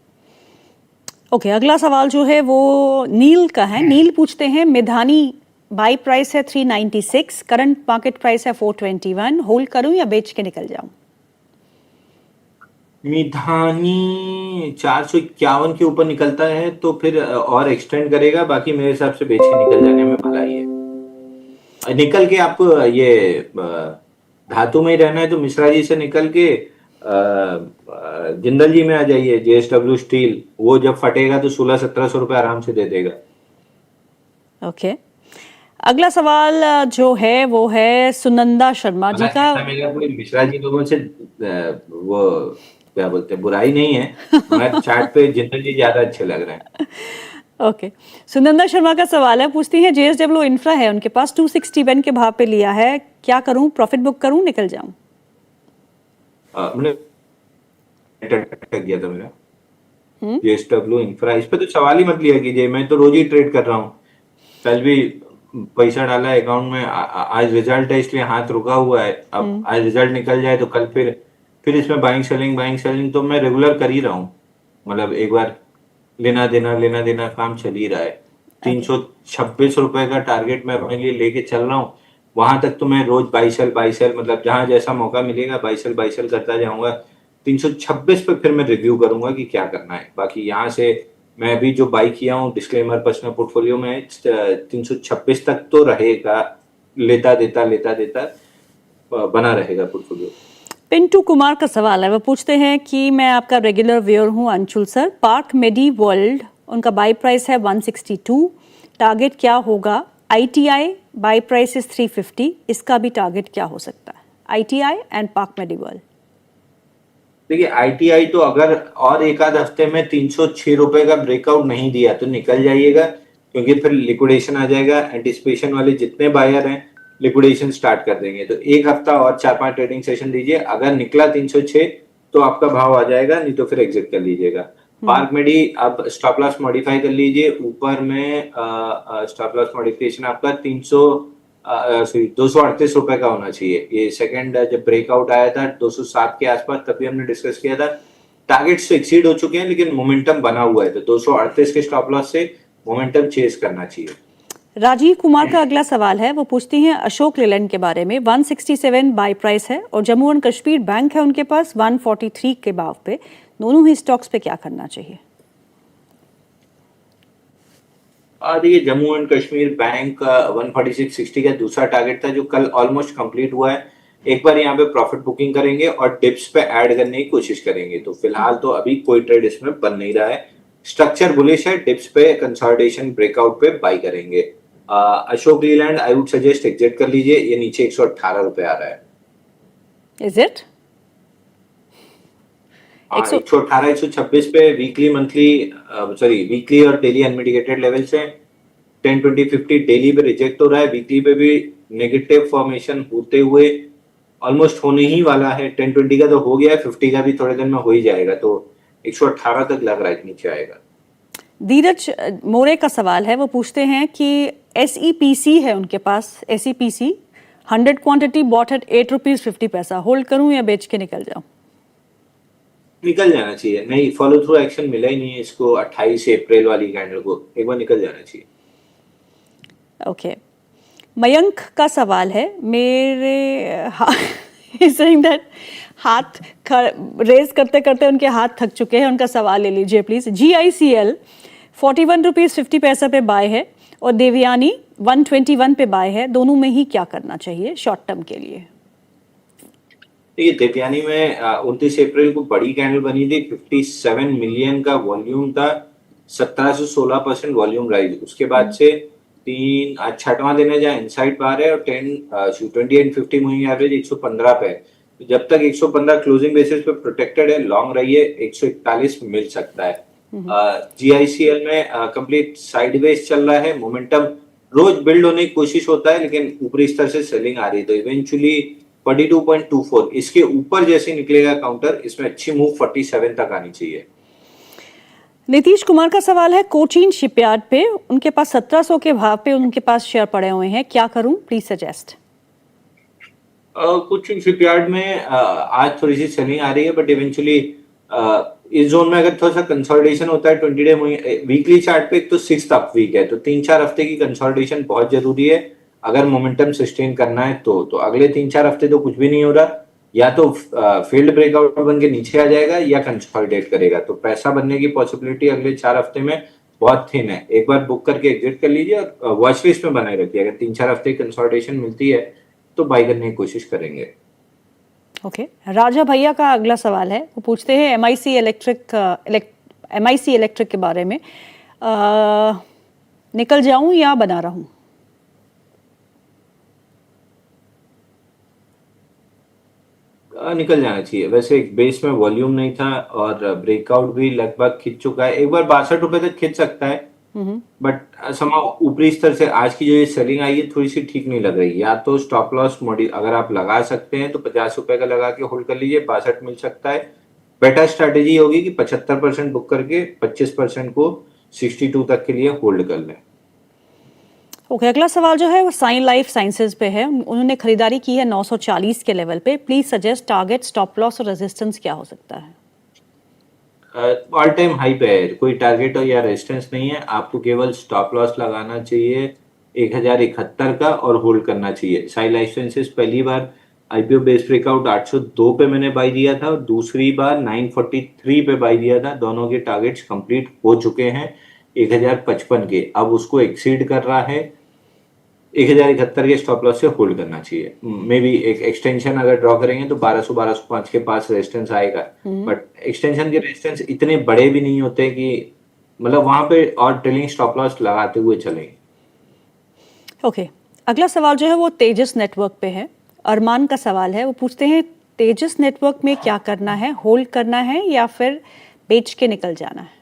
ओके, अगला सवाल जो है वो नील का है। नील पूछते हैं मिधानी बाई प्राइस है 396, करंट मार्केट प्राइस है 421, होल्ड करूं या बेच के निकल जाऊं? मिधानी 451 के ऊपर निकलता है तो फिर और एक्सटेंड करेगा, बाकी मेरे हिसाब से बेच के निकल जाने में भलाई है। निकल के आपको ये धातु में ही रहना है तो मिश्रा जी से निकल के जिंदल जी में आ जाइए, जेएसडब्ल्यू स्टील। वो जब फटेगा तो 1600-1700 रुपए आराम से दे देगा। ओके, अगला सवाल जो है वो है सुनंदा शर्मा जी का। ऐसा मेरा कोई मिश्रा जी लोगों से वो क्या बोलते हैं, बुराई नहीं है, मगर चार्ट पे जिंदल जी ज्यादा अच्छे लग रहे हैं। ओके, सुनंदा शर्मा का सवाल है, पूछती हैं जेएसडब्ल्यू इंफ्रा है उनके पास 261 के भाव पे लिया है, क्या करूं, प्रॉफिट बुक करूं, निकल जाऊं? मैंने अटक गया था मेरा जेएसडब्ल्यू इंफ्रा। इस पे तो सवाल ही मत लिया कीजिए, मैं तो रोज ही ट्रेड कर रहा हूँ। कल भी पैसा डाला अकाउंट में, आज रिजल्ट है इसलिए हाथ रुका हुआ है। अब आज रिजल्ट निकल जाए तो कल फिर इसमें बाइंग सेलिंग तो मैं रेगुलर कर ही रहा हूँ। मतलब एक बार लेना देना काम चल ही रहा है। 326 रुपए का टारगेट मैं अपने लिए लेके चल रहा हूँ। वहां तक तो मैं रोज बाई सेल मतलब जहां जैसा मौका मिलेगा बाई सेल करता जाऊंगा। 326 पे फिर मैं रिव्यू करूंगा कि क्या करना है। बाकी यहाँ से मैं अभी जो बाई किया हूँ डिस्क्लेमर पर्सनल पोर्टफोलियो में 326 तक तो रहेगा, लेता देता बना रहेगा पोर्टफोलियो। पिंटू कुमार का सवाल है, वो पूछते हैं कि मैं आपका रेगुलर व्यूअर हूं Anshul sir, park Medi world उनका बाई प्राइस है 162, टारगेट क्या होगा? आईटीआई बाई प्राइस इज 350, इसका भी टारगेट क्या हो सकता है? ITI and Park Medi World. देखिए आईटीआई तो अगर और एक आध हफ्ते में 306 रुपए का ब्रेकआउट नहीं दिया तो निकल जाइएगा, क्योंकि फिर लिक्विडेशन आ जाएगा। एंटिसिपेशन वाले जितने बायर हैं लिक्विडेशन स्टार्ट कर देंगे, तो एक हफ्ता और 4-5 ट्रेडिंग सेशन दीजिए। अगर निकला 306 तो आपका भाव आ जाएगा, नहीं तो फिर एग्जिट कर लीजिएगा। पार्क मेडी अब स्टॉप लॉस मॉडिफाई कर लीजिए, ऊपर में स्टॉप लॉस मॉडिफिकेशन आपका 238 रुपए का होना चाहिए। ये सेकंड जब ब्रेकआउट आया था 207 के आसपास, तभी हमने डिस्कस किया था। टारगेट्स तो एक्सीड हो चुके हैं लेकिन मोमेंटम बना हुआ है, तो 238 के स्टॉप लॉस से मोमेंटम चेस करना चाहिए। राजीव कुमार का अगला सवाल है, वो पूछती हैं अशोक लेलैंड के बारे में। 167 बाई प्राइस है और जम्मू एंड कश्मीर बैंक है उनके पास 143 के भाव पे, दोनों ही स्टॉक्स पे क्या करना चाहिए? देखिए जम्मू एंड कश्मीर बैंक 146.60 का दूसरा टारगेट था जो कल ऑलमोस्ट कंप्लीट हुआ है। एक बार यहाँ पे प्रॉफिट बुकिंग करेंगे और डिप्स पे ऐड करने की कोशिश करेंगे। तो फिलहाल तो अभी कोई ट्रेड इसमें बन नहीं रहा है, स्ट्रक्चर बुलिश है। डिप्स पे कंसोलिडेशन ब्रेकआउट पे बाई करेंगे। Ashok Leyland I would suggest exit कर लीजिए, ये नीचे 118 रुपए आ रहा है। इज इट 118 126 पे वीकली और डेली अनमिटिगेटेड लेवल से 10 20 50 डेली पे रिजेक्ट हो रहा है। वीकली पे भी नेगेटिव फॉर्मेशन होते हुए ऑलमोस्ट होने ही वाला है। 10-20 का तो हो गया है, 50 का भी थोड़े दिन में हो ही जाएगा, तो 118 तक लग रहा है नीचे आएगा। धीरज मोरे का सवाल है, वो पूछते हैं कि एसईपीसी है उनके पास, एसईपीसी 100 क्वांटिटी बॉट एट 8 रुपीज 50 पैसा, होल्ड करूं या बेच के निकल जाऊं? निकल जाना चाहिए, नहीं फॉलो थ्रू एक्शन मिला ही नहीं है इसको। 28 अप्रैल वाली कैंडल को एक बार निकल जाना चाहिए। ओके, मयंक का सवाल है, मेरे saying that हाथ रेज करते करते उनके हाथ थक चुके हैं, उनका सवाल ले लीजिए प्लीज। GICL 41 रुपीज 50 पैसा पे बाय है और देवयानी 121 पे बाय है, दोनों में ही क्या करना चाहिए शॉर्ट टर्म के लिए? देखिए देवयानी में 29 अप्रैल को बड़ी कैंडल बनी थी, 57 मिलियन का वॉल्यूम था, 17 से 16% वॉल्यूम राइज। उसके बाद से छठवां दिन है जहाँ इनसाइड बार है और 20 एंड 50 मूविंग एवरेज 115 पे है। तो जब तक 115 क्लोजिंग बेसिस पे प्रोटेक्टेड है, लॉन्ग रही है, 141 मिल सकता है। GICL में कंप्लीट साइडवेज चल रहा है, मोमेंटम रोज बिल्ड होने की कोशिश होता है लेकिन ऊपरी स्तर से सेलिंग आ रही है, तो इवेंचुअली 42.24 इसके ऊपर जैसे निकलेगा काउंटर, इसमें अच्छी मूव 47 तक आनी चाहिए। नीतीश कुमार का सवाल है कोचीन शिपयार्ड पे, उनके पास 1700 के भाव पे उनके पास शेयर पड़े हुए हैं, क्या करूं, प्लीज सजेस्ट। कुछ शिपयार्ड में आज थोड़ी सी सेलिंग आ रही है, बट इवेंचुअली इस जोन में अगर थोड़ा सा कंसोलिडेशन होता है 20 डे वीकली चार्ट पे, एक तो 6th अप वीक है, तो 3-4 हफ्ते की कंसोलिडेशन बहुत जरूरी है अगर मोमेंटम सस्टेन करना है। तो अगले 3-4 हफ्ते तो कुछ भी नहीं हो रहा, या तो फील्ड ब्रेकआउट बन के नीचे आ जाएगा या कंसोलिडेट करेगा, तो पैसा बनने की पॉसिबिलिटी अगले 4 हफ्ते में बहुत थिन है। एक बार बुक करके एग्जिट कर लीजिए और वॉच लिस्ट में बनाए रखिए, अगर 3-4 हफ्ते कंसोलिडेशन मिलती है तो बाई करने की कोशिश करेंगे। ओके, राजा भैया का अगला सवाल है, वो पूछते हैं एमआईसी इलेक्ट्रिक के बारे में, निकल जाऊं या बना रहूं? निकल जाना चाहिए। वैसे एक बेस में वॉल्यूम नहीं था और ब्रेकआउट भी लगभग खिंच चुका है, एक बार 62 रुपए तक खिंच सकता है, बट समा ऊपरी स्तर से आज की जो ये सेलिंग आई है थोड़ी सी ठीक नहीं लग रही। या तो स्टॉप लॉस मॉडी अगर आप लगा सकते हैं तो 50 रुपए का लगा के होल्ड कर लीजिए, 62 मिल सकता है। बेटर स्ट्रैटेजी होगी कि 75% बुक करके 25% को 62 तक के लिए होल्ड कर लें। ओके, अगला सवाल जो है वो साइन लाइफ साइंसेज पे है, उन्होंने खरीदारी की है 940 के लेवल पे, please suggest target, stop loss और रेजिस्टेंस क्या हो सकता है? ऑल टाइम हाई पे है, कोई टारगेट या रेजिस्टेंस नहीं है, आपको केवल स्टॉप लॉस लगाना चाहिए 1071 का और होल्ड करना चाहिए। साई लाइफ साइंसेज पहली बार आईपीओ बेस ब्रेकआउट 802 पे मैंने बाई दिया था और दूसरी बार 943 पे बाई दिया था, दोनों के टारगेट्स कंप्लीट हो चुके हैं 1055 के, अब उसको एक्सीड कर रहा है। 1071 के स्टॉप लॉस से होल्ड करना चाहिए। मे बी एक एक्सटेंशन अगर ड्रॉ करेंगे तो 1200-1205 के पास रेजिस्टेंस आएगा, बट एक्सटेंशन के रेजिस्टेंस इतने बड़े भी नहीं होते कि मतलब वहां पे और ट्रेलिंग स्टॉप लॉस लगाते हुए चलेंगे। ओके, अगला सवाल जो है वो तेजस नेटवर्क पे है, अरमान का सवाल है, वो पूछते हैं तेजस नेटवर्क में क्या करना है, होल्ड करना है या फिर बेच के निकल जाना है?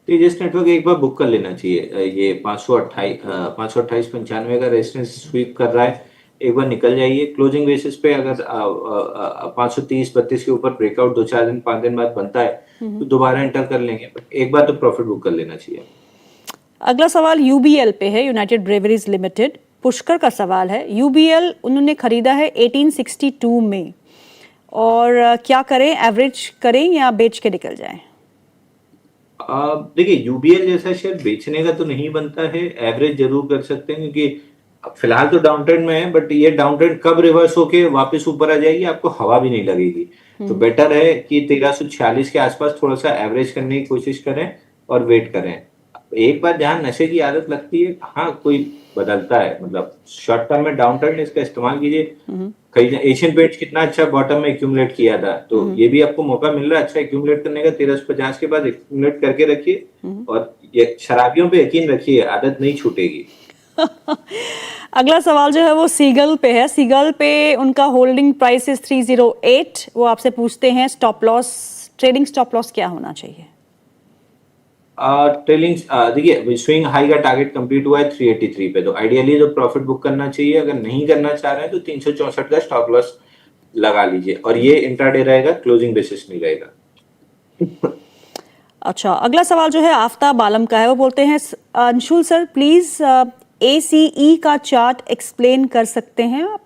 तेजस नेटवर्क एक बार बुक कर लेना चाहिए, ये 528-95 का रेजिस्टेंस स्वीप कर रहा है, एक बार निकल जाइए। क्लोजिंग बेसिस पे अगर 530-32 के ऊपर ब्रेकआउट 2-4 दिन 5 दिन बाद बनता है तो दोबारा एंटर कर लेंगे, बट एक बार तो प्रॉफिट बुक कर लेना चाहिए। अगला सवाल यूबीएल पे है, यूनाइटेड ब्रेवरीज लिमिटेड, पुष्कर का सवाल है, यूबीएल उन्होंने खरीदा है 1862 में, और क्या करें, एवरेज करें या बेच के निकल जाएं? देखिए यूबीएल जैसा शेयर बेचने का तो नहीं बनता है, एवरेज जरूर कर सकते हैं क्योंकि फिलहाल तो डाउन ट्रेंड में है, बट ये डाउन ट्रेंड कब रिवर्स होके वापस ऊपर आ जाएगी आपको हवा भी नहीं लगेगी। तो बेटर है कि 1346 के आसपास थोड़ा सा एवरेज करने की कोशिश करें और वेट करें। एक बार जहां नशे की आदत लगती है, हाँ कोई बदलता है, मतलब शॉर्ट टर्म में डाउन ट्रेंड इसका इस्तेमाल कीजिए। कई एशियन पेंट्स कितना अच्छा बॉटम में एक्यूमुलेट किया था, तो ये भी आपको मौका मिल रहा है अच्छा एक्यूमुलेट करने का। 1350 के बाद एक्यूमुलेट करके रखिए और ये शराबियों पे यकीन रखिए, आदत नहीं छूटेगी। अगला सवाल जो है वो सीगल पे है, सीगल पे उनका होल्डिंग प्राइस इज 308, वो आपसे पूछते हैं stop loss, trading stop loss क्या होना चाहिए? ट्रेलिंग देखिए स्विंग हाई का टारगेट कंप्लीट हुआ है 383 पे, तो आइडियली तो प्रॉफिट बुक करना चाहिए। अगर नहीं करना चाह रहे हैं तो 364 का स्टॉप लॉस लगा लीजिए और ये इंट्राडे रहेगा, क्लोजिंग बेसिस नहीं रहेगा। अच्छा, अगला सवाल जो है आफ्ताब आलम का है, वो बोलते हैं अंशुल सर प्लीज एसीई का चार्ट एक्सप्लेन कर सकते हैं आप?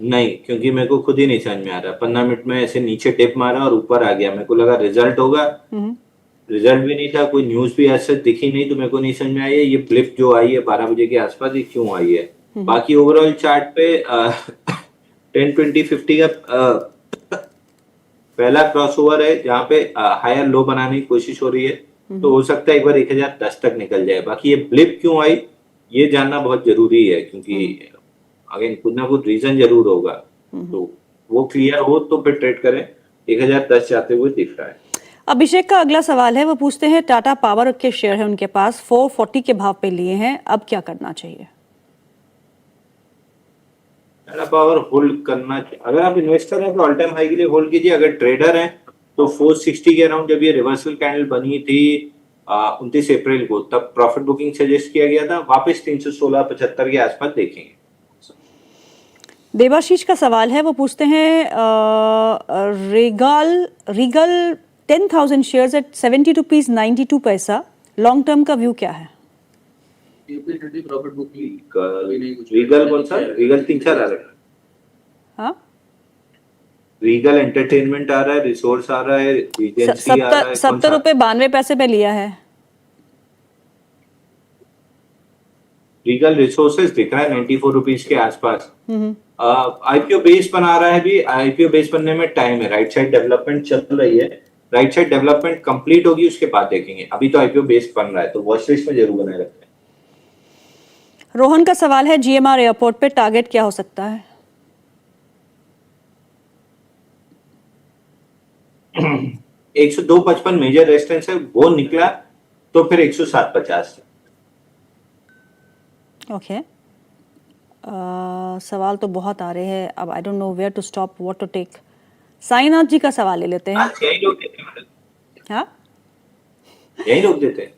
नहीं, क्योंकि मेरे को खुद ही नहीं समझ में आ रहा। 15 मिनट में ऐसे नीचे टिप मारा और ऊपर आ गया, मेरे को लगा रिजल्ट होगा, रिजल्ट भी नहीं था, कोई न्यूज भी ऐसे दिखी नहीं, तो मेरे को नहीं समझ में आई है ये ब्लिप जो आई है 12 बजे के आसपास, ये क्यों आई है। बाकी ओवरऑल चार्ट पे 10-20-50 का पहला क्रॉसओवर है जहाँ पे हायर लो बनाने की कोशिश हो रही है, तो हो सकता है एक बार 1010 तक निकल जाए। बाकी ये ब्लिप क्यों आई ये जानना बहुत जरूरी है, क्योंकि अगेन कुछ ना कुछ रीजन जरूर होगा, तो वो क्लियर हो तो फिर ट्रेड करें। 1010 जाते हुए दिख रहा है। अभिषेक का अगला सवाल है, वो पूछते हैं टाटा पावर के शेयर है उनके पास, 440 के भाव पे लिए हैं, अब क्या करना चाहिए? टाटा पावर होल्ड करना, अगर आप इन्वेस्टर हैं तो ऑल टाइम हाई के लिए होल्ड कीजिए। अगर ट्रेडर हैं तो 460 के अराउंड जब ये रिवर्सल कैंडल बनी थी 29 अप्रैल को, तब प्रॉफिट बुकिंग सजेस्ट किया गया था, वापस 316-75 के आसपास देखेंगे। देवाशीष का सवाल है, वो पूछते हैं रीगल 10,000 शेयर्स एट 70 रुपीज 92 पैसा, लॉन्ग टर्म का व्यू क्या है? प्रॉफिट बुक रीगल कौन सा? रीगल 3-4 आ रहा है। हाँ, रीगल एंटरटेनमेंट आ रहा है, रिसोर्स आ रहा है, एजेंसी आ रहा है, कौन 70 सा? रुपए 92 पैसे पे लिया है। रीगल रिसोर्सेज दिख रहा है 94 रुपीज के आसपास। हम्म, आईपीओ बेस बना रहा है, भी आईपीओ बेस बनने में टाइम है। राइट साइड डेवलपमेंट चल रही है, राइट साइड डेवलपमेंट कंप्लीट होगी उसके बाद देखेंगे। अभी तो आईपीओ बेस बन रहा है, तो वॉच लिस्ट में जरूर बनाए रखते रोहन का सवाल है जीएमआर एयरपोर्ट पे टारगेट क्या हो सकता है? हैं। 102.55 मेजर रेजिस्टेंस है, वो निकला तो फिर 107.50। ओके, सवाल तो बहुत आ रहे हैं, अब I don't know where to stop, what to take. Sainath ji का सवाल ले लेते हैं। आज यही रोक देते हैं मैडम, हाँ, यही रोक देते हैं।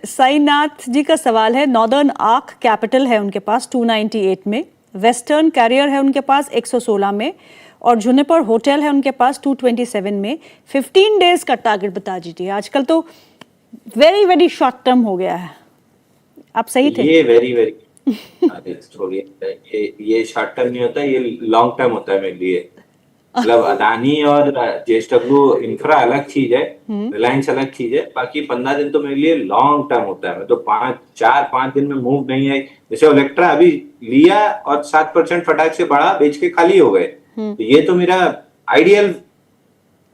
साईनाथ जी का सवाल है, नॉर्दर्न आर्क कैपिटल है उनके पास 298 में, वेस्टर्न कैरियर है उनके पास 116 में, और जुनिपर होटल है उनके पास 227 में। 15 डेज का टारगेट बता दीजिए। आजकल तो वेरी वेरी शॉर्ट टर्म हो गया है। आप सही थे। ये वेरी वेरी ये शॉर्ट टर्म नहीं होता, ये लॉन्ग टर्म होता है मेरे लिए। मतलब अदानी और जेएसडब्ल्यू इंफ्रा अलग चीज है, रिलायंस अलग चीज है। बाकी 15 दिन तो मेरे लिए लॉन्ग टर्म होता है। मैं तो 5 दिन में मूव नहीं है। जैसे इलेक्ट्रा अभी लिया और 7% फटाक से बढ़ा, बेच के खाली हो गए। तो ये तो मेरा आइडियल,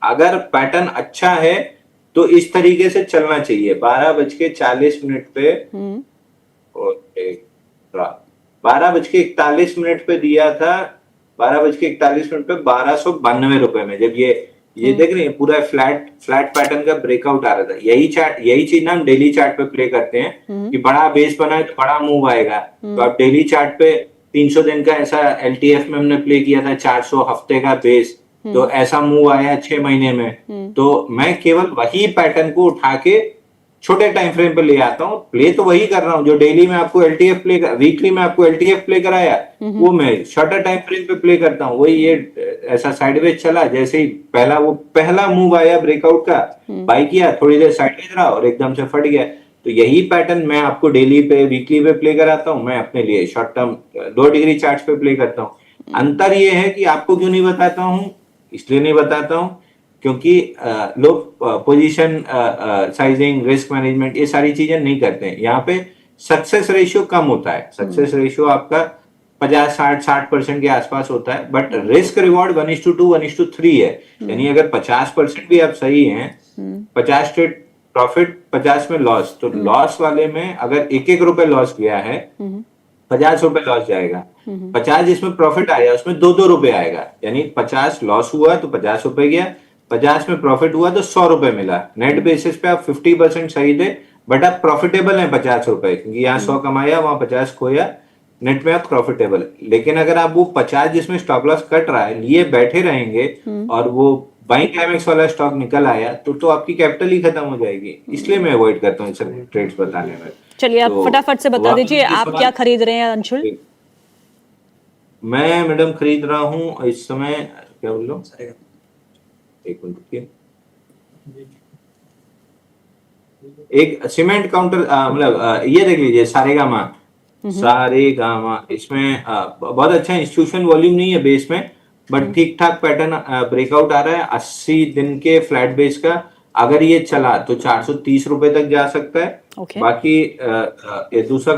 अगर पैटर्न अच्छा है तो इस तरीके से चलना चाहिए। 12:40 पे और 12:41 पे दिया था, 12:41 पे 1292 रुपए में। जब ये देख रहे हैं पूरा फ्लैट पैटर्न का ब्रेकआउट आ रहा था। यही चीज ना हम डेली चार्ट पे प्ले करते हैं कि बड़ा बेस बना है तो बड़ा मूव आएगा। तो आप डेली चार्ट पे 300 दिन का ऐसा एलटीएफ में हमने प्ले किया था, 400 हफ्ते का बेस, तो ऐसा मूव आया 6 महीने में। तो मैं केवल वही पैटर्न को उठा के छोटे टाइम फ्रेम पे ले आता हूँ। प्ले तो वही कर रहा हूँ जो डेली में आपको एलटीएफ वीकली में आपको एलटीएफ प्ले कराया, वो मैं शॉर्टर टाइम फ्रेम पे प्ले करता हूँ। वही ये ऐसा साइडवेज चला, जैसे ही पहला मूव आया ब्रेकआउट का, बाई किया, थोड़ी देर साइडवेज रहा और एकदम से फट गया। तो यही पैटर्न मैं आपको डेली पे वीकली पे प्ले कराता हूँ। मैं अपने लिए शॉर्ट टर्म 2 डिग्री चार्ट पे प्ले करता हूँ। अंतर ये है कि आपको क्यों नहीं बताता हूँ, इसलिए नहीं बताता हूँ क्योंकि लोग पोजीशन साइजिंग, रिस्क मैनेजमेंट, ये सारी चीजें नहीं करते हैं। यहाँ पे सक्सेस रेशियो कम होता है। सक्सेस रेशियो आपका 50-60% के आसपास होता है, बट रिस्क रिवॉर्ड 1:2 1:3 है। यानी अगर 50% भी आप सही हैं, 50 ट्रेड प्रॉफिट, 50 में लॉस, तो लॉस वाले में अगर 1-1 रुपए लॉस गया है, 50 रुपए लॉस जाएगा। 50 जिसमें प्रॉफिट आया उसमें 2-2 रुपए आएगा। यानी 50 लॉस हुआ तो 50 रुपए गया, 50 में प्रॉफिट हुआ तो 100 रुपए मिला। नेट बेसिस पे आप 50% सही थे, बट आप प्रॉफिटेबल हैं 50 रुपए, क्योंकि यहाँ 100 कमाया, वहां 50 खोया, नेट में आप प्रॉफिटेबल। लेकिन अगर आप वो 50 जिसमें स्टॉप लॉस कट रहा है लिए बैठे रहेंगे और वो बाइंग एमएक्स वाला स्टॉक निकल आया, तो आपकी कैपिटल ही खत्म हो जाएगी। इसलिए मैं अवॉइड करता हूँ सब ट्रेड्स बताने में। चलिए आप तो फटाफट से बता दीजिए आप क्या खरीद रहे हैं अंशुल? मैं मैडम खरीद रहा हूँ इस समय, क्या बोल रहा हूँ, एक मिनट रुकिए। एक सीमेंट काउंटर, मतलब ये देख लीजिए, सारेगामा। इसमें बहुत अच्छा इंस्टीट्यूशन वॉल्यूम नहीं है बेस में, बट ठीक ठाक पैटर्न ब्रेकआउट आ रहा है 80 दिन के फ्लैट बेस का। अगर ये चला तो 430 रुपए तक जा सकता है। Okay. बाकी ये दूसरा